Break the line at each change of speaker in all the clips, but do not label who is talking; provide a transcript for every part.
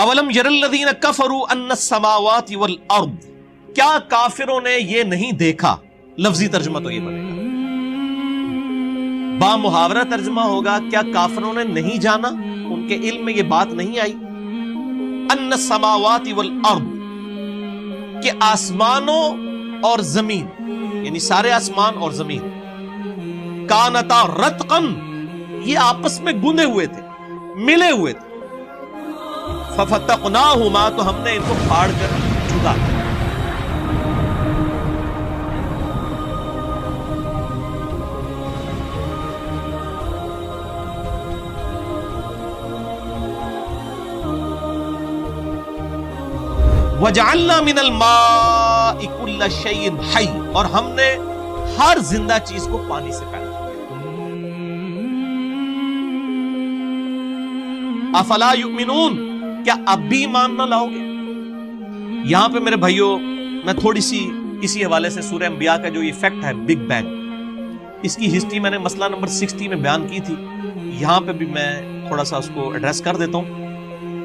اولم یرالذین کفروا ان السماوات والارض، کیا کافروں نے یہ نہیں دیکھا؟ لفظی ترجمہ تو یہ بنے گا، با محاورہ ترجمہ ہوگا کیا کافروں نے نہیں جانا، ان کے علم میں یہ بات نہیں آئی، ان السماوات والارض، کہ آسمانوں اور زمین، یعنی سارے آسمان اور زمین، کانتا رتقن، یہ آپس میں گندے ہوئے تھے، ملے ہوئے تھے، ففتقناہما، تو ہم نے ان کو پھاڑ کر جدا کیا۔ وَجَعَلْنَا مِنَ الْمَاءِ كُلَّ شَيْءٍ حَيٍّ، اور ہم نے ہر زندہ چیز کو پانی سے پیدا کیا۔ افلا یؤمنون، کیا اب بھی ایمان نہ لاؤ گے؟ یہاں پہ میرے بھائیوں میں تھوڑی سی اسی حوالے سے سورہ انبیاء کا جو ایفیکٹ ہے بگ بینگ، اس کی ہسٹری میں نے مسئلہ نمبر 60 میں بیان کی تھی، یہاں پہ بھی میں تھوڑا سا اس کو ایڈریس کر دیتا ہوں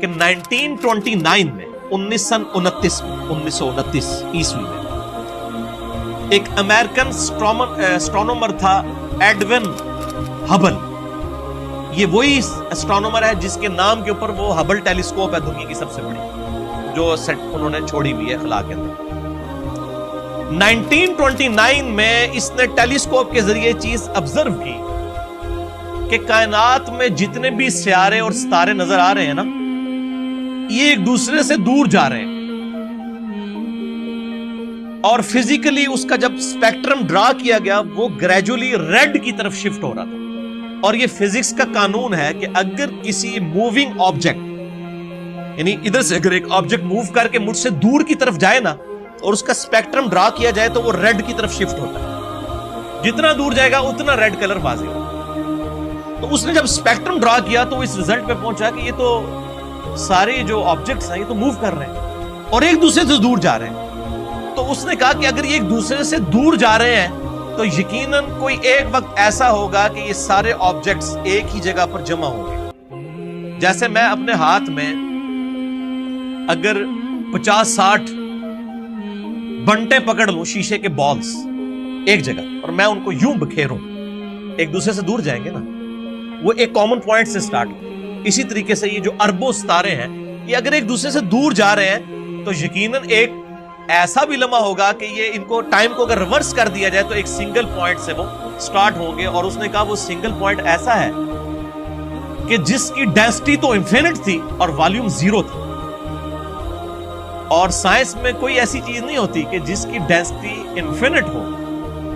کہ 1929 میں 1929 عیسوی میں ایک امریکن اسٹرونومر تھا ایڈون ہبل، یہ وہی اسٹرونومر ہے جس کے نام کے اوپر وہ ہبل ٹیلیسکوپ ہے دنیا کی سب سے بڑی، جو سیٹ انہوں نے چھوڑی ہوئی ہے خلا کے اندر۔ 1929 میں اس نے ٹیلیسکوپ کے ذریعے چیز آبزرو کی کہ کائنات میں جتنے بھی سیارے اور ستارے نظر آ رہے ہیں نا، یہ ایک دوسرے سے دور جا رہے ہیں، اور فزیکلی اس کا جب اسپیکٹرم ڈرا کیا گیا وہ گریجولی ریڈ کی طرف شفٹ ہو رہا تھا۔ اور یہ فزکس کا قانون ہے کہ اگر کسی موونگ آبجیکٹ، یعنی ادھر سے اگر ایک آبجیکٹ موو کر کے مجھ سے دور کی طرف جائے نا اور اس کا اسپیکٹرم ڈرا کیا جائے تو وہ ریڈ کی طرف شفٹ ہوتا ہے، جتنا دور جائے گا اتنا ریڈ کلر واضح ہوگا۔ تو اس نے جب اسپیکٹرم ڈرا کیا تو اس ریزلٹ پہ پہنچا کہ یہ تو سارے جو آبجیکٹس ہیں یہ تو موو کر رہے ہیں اور ایک دوسرے سے دور جا رہے ہیں۔ تو اس نے کہا کہ اگر یہ ایک دوسرے سے دور جا رہے ہیں تو یقیناً کوئی ایک وقت ایسا ہوگا کہ یہ سارے آبجیکٹس ایک ہی جگہ پر جمع ہوں گے۔ جیسے میں اپنے ہاتھ میں اگر 50-60 بنٹے پکڑ لوں شیشے کے بالز ایک جگہ اور میں ان کو یوں بکھیروں، ایک دوسرے سے دور جائیں گے نا، وہ ایک کامن پوائنٹ سے سٹارٹ ہو۔ اسی طریقے سے یہ جو اربوں ستارے ہیں یہ اگر ایک دوسرے سے دور جا رہے ہیں تو یقیناً ایک ایسا بھی لمحہ ہوگا کہ یہ ان کو ٹائم کو اگر ریورس کر دیا جائے تو ایک سنگل پوائنٹ سے وہ سٹارٹ ہوں گے۔ اور اس نے کہا وہ سنگل پوائنٹ ایسا ہے کہ جس کی ڈینسٹی تو انفینٹ تھی اور والیوم 0 تھی، اور سائنس میں کوئی ایسی چیز نہیں ہوتی کہ جس کی ڈینسٹی انفینٹ ہو،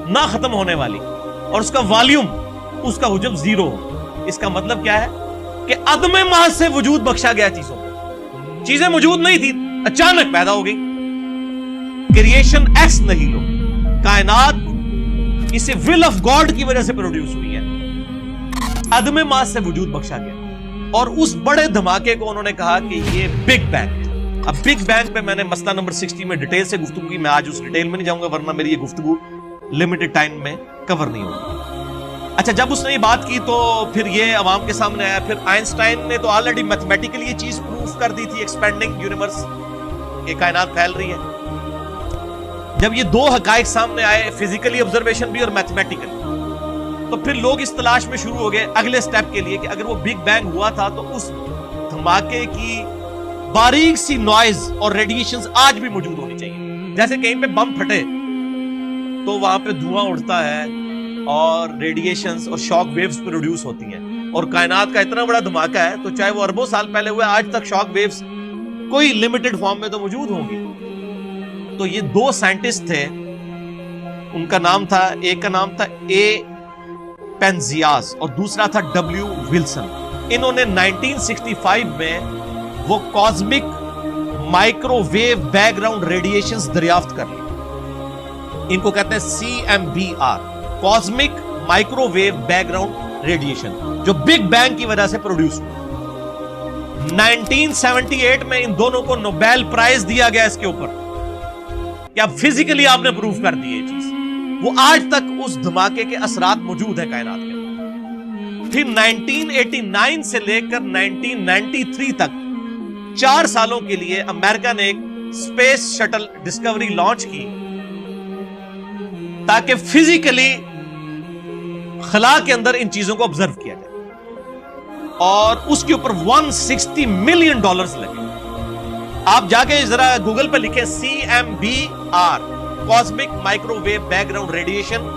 نہ ختم ہونے والی، اور اس کا والیوم، اس کا حجم 0 ہو۔ اس کا مطلب کیا ہے کہ عدم محض سے وجود بخشا گیا چیزوں کو، چیزیں موجود نہیں تھی اچانک پیدا ہو گئی، کریشن ایکس نہیں لو، کائنات کسی ول آف گاڈ کی وجہ سے پروڈیوس ہوئی ہے، عدم محض سے وجود بخشا گیا۔ اور اس بڑے دھماکے کو انہوں نے کہا کہ یہ بگ بینگ۔ اب بگ بینگ پہ میں نے مسئلہ نمبر 60 میں ڈیٹیل سے گفتگو کی، میں آج اس ڈیٹیل میں نہیں جاؤں گا ورنہ میری یہ گفتگو لمیٹڈ ٹائم میں کور نہیں ہوگی۔ اچھا، جب اس نے یہ بات کی تو پھر یہ عوام کے سامنے آیا۔ پھر آئنسٹائن نے تو آلریڈی میتھمیٹیکلی یہ چیز پروف کر دی تھی، ایکسپینڈنگ یونیورس، کہ کائنات پھیل رہی ہے۔ جب یہ دو حقائق سامنے آئے، فزیکلی آبزرویشن بھی اور میتھمیٹیکلی، تو پھر لوگ اس تلاش میں شروع ہو گئے اگلے سٹیپ کے لیے کہ اگر وہ بگ بینگ ہوا تھا تو اس دھماکے کی باریک سی نوائز اور ریڈیشنز آج بھی موجود ہونی چاہیے۔ جیسے کہیں پہ بم پھٹے تو وہاں پہ دھواں اڑتا ہے اور ریڈیشنز اور شاک ویوز پروڈیوس ہوتی ہیں، اور کائنات کا اتنا بڑا دھماکہ ہے تو چاہے وہ اربوں سال پہلے ہوئے، آج تک شاک ویوز کوئی لمیٹڈ فارم میں تو موجود ہوں گی۔ تو یہ دو سائنٹسٹ تھے، ان کا نام تھا، ایک کا نام تھا اے پینزیاز اور دوسرا تھا ڈبلیو ولسن۔ انہوں نے 1965 میں وہ cosmic microwave background radiations دریافت کر لی، ان کو کہتے ہیں CMBR، cosmic microwave background radiation, جو بگ بینگ کی وجہ سے پروڈیوس ہوئی۔ 1978 میں ان دونوں کو نوبیل پرائز دیا گیا اس کے اوپر، کیا فزیکلی آپ نے پروف کر دی یہ چیز۔ وہ آج تک اس دھماکے کے اثرات موجود ہیں کائنات کے۔ پھر 1989 سے لے کر 1993 تک 4 سالوں کے لیے امریکہ نے ایک اسپیس شٹل ڈسکوری لانچ کی تاکہ فزیکلی خلا کے اندر ان چیزوں کو آبزرو کیا جائے، اور اس کے اوپر $160 ملین لگے۔ آپ جا کے ذرا گوگل پہ لکھیں CMBR، cosmic microwave background radiation,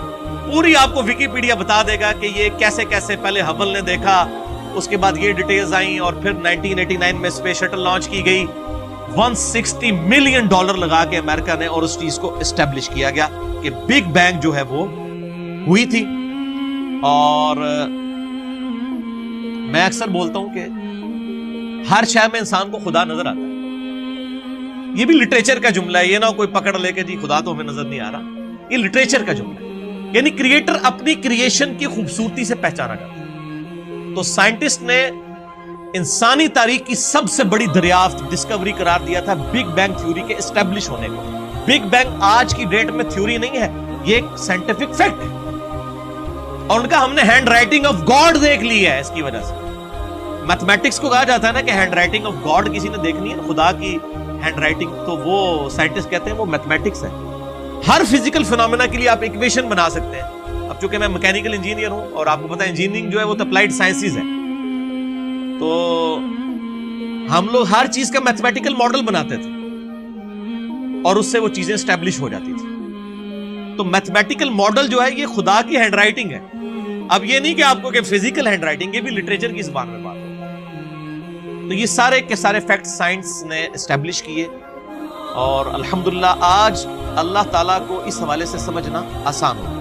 پوری آپ کو ویکیپیڈیا بتا دے گا کہ یہ کیسے کیسے پہلے ہبل نے دیکھا، اس کے بعد یہ ڈیٹیلز آئیں، اور پھر 1989 میں اسپیس شٹل لانچ کی گئی۔ $160 ملین لگا کے امریکہ نے، اور اس چیز کو اسٹیبلش کیا گیا کہ بگ بینگ جو ہے وہ ہوئی تھی۔ اور میں اکثر بولتا ہوں کہ ہر شے میں انسان کو خدا نظر آتا ہے، یہ بھی لٹریچر کا جملہ ہے، یہ نہ کوئی پکڑ لے کے جی خدا تو ہمیں نظر نہیں آ رہا، یہ لٹریچر کا جملہ ہے، یعنی کریٹر اپنی کریشن کی خوبصورتی سے پہچانا جاتا ہے۔ تو سائنٹسٹ نے انسانی تاریخ کی سب سے بڑی دریافت ڈسکوری قرار دیا تھا بگ بینگ تھیوری کے اسٹیبلش ہونے کو۔ بگ بینگ آج کی ڈیٹ میں تھیوری نہیں ہے، یہ ایک سائنٹیفک فیکٹ ہے، اور ان کا ہم نے ہینڈ رائٹنگ آف گاڈ دیکھ لی ہے۔ اس کی وجہ سے میتھمیٹکس کو کہا جاتا ہے نا کہ ہینڈ رائٹنگ آف گاڈ کسی نے دیکھنی ہے، خدا کی ہینڈ رائٹنگ، تو وہ سائنٹسٹ کہتے ہیں وہ میتھمیٹکس ہے۔ ہر فزیکل فینومینا کے لیے آپ ایکویشن بنا سکتے ہیں۔ اب چونکہ میں میکینیکل انجینئر ہوں، اور آپ کو پتا ہے انجینئرنگ جو ہے وہ اپلائیڈ سائنسز ہے، تو ہم لوگ ہر چیز کا میتھمیٹیکل ماڈل بناتے تھے، اور اس سے وہ چیزیں اسٹیبلش ہو جاتی تھی۔ تو میتھمیٹیکل ماڈل جو ہے یہ خدا کی ہینڈ رائٹنگ ہے۔ اب یہ نہیں کہ آپ کو کہ فزیکل ہینڈ رائٹنگ، یہ بھی لٹریچر کی زبان میں بات ہے۔ تو یہ سارے کے سارے فیکٹ سائنس نے اسٹیبلش کیے، اور الحمدللہ آج اللہ تعالیٰ کو اس حوالے سے سمجھنا آسان ہو۔